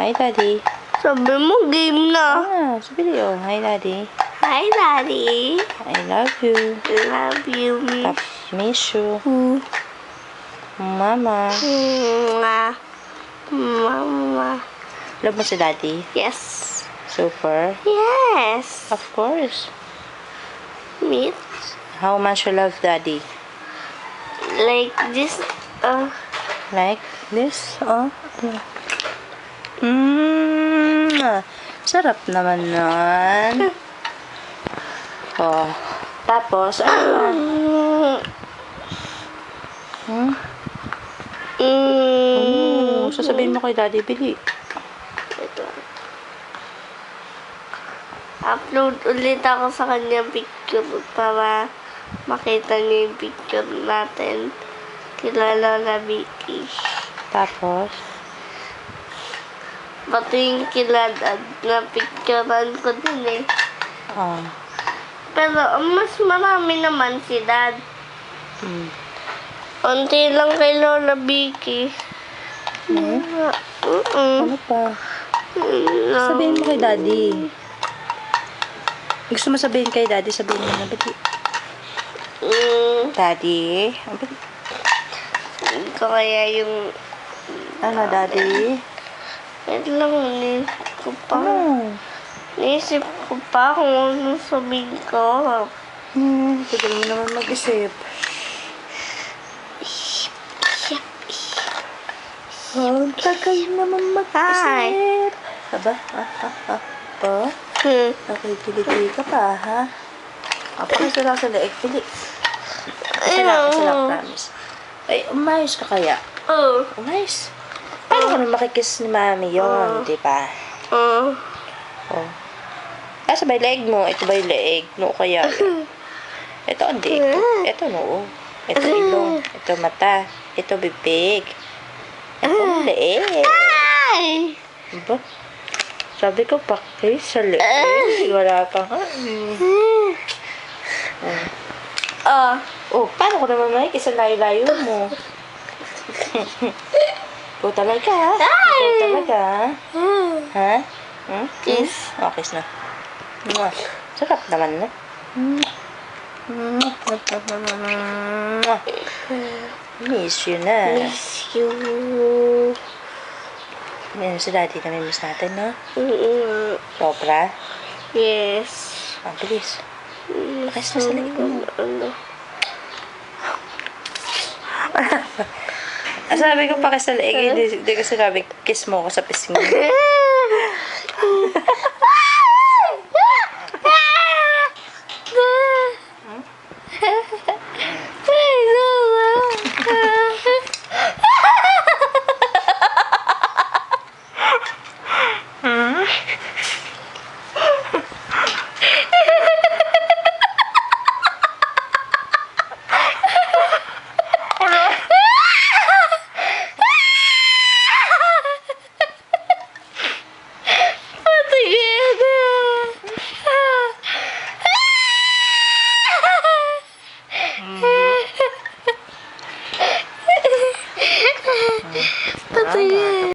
Hi, Daddy. Sabi mo, game na. Sabi niyo, hi, Daddy. Hi, Daddy. I love you. Love you. Miss you. Mama. Mama. Love mo si Daddy? Yes. Super. Yes. Of course. Meat. How much you love Daddy? Like this. Like this? Sarap naman nun. Tapos, sasabihin mo kay Daddy, bili. Ito. Upload ulit ako sa kanyang picture para makita niya yung picture natin. Kilala na Vicky. Tapos, Pati yung kilala na picturean ko din eh. Pero mas marami naman si Dad. Unti lang kay Lola Vicky. ano pa? Sabihin mo kay Daddy. Gusto mo sabihin kay Daddy, sabihin mo na, bili. Daddy? Ito kaya yung... Ano, Daddy? Wait lang, Naisip ko pa kung ano sabihin ko. Tagal mo naman mag-isip. Ang tagal naman mag-isip. Aba? Pa? Nakikiliti ka pa, ha? Pakisala sa leeg, pili. Isa lang, promise. Ay, umayos ka kaya? Umayos. Paano ka naman makikiss ni Mami yun, di ba? Sabay leeg mo. Ito ba yung leeg? No, kaya yun. Ito ang leeg. Ito noo. Ito ilong. Ito mata. Ito bibig. Ito ang leeg. Ba? Sabi ko, pakis sa leeg. Wala pa nga. Paano ko naman makikiss sa layo-layo mo? Ikaw talaga, ha? Ikaw talaga, ha? Kiss. Kiss na. Sarap naman na. Miss you na. Miss you. Yan si Daddy na miss natin, no? Sobra? Yes. Bilis. Pakis na sa leeg mo. Sabi ko pakis sa leeg, hindi ko sinabi, kiss mo ako sa pisngi.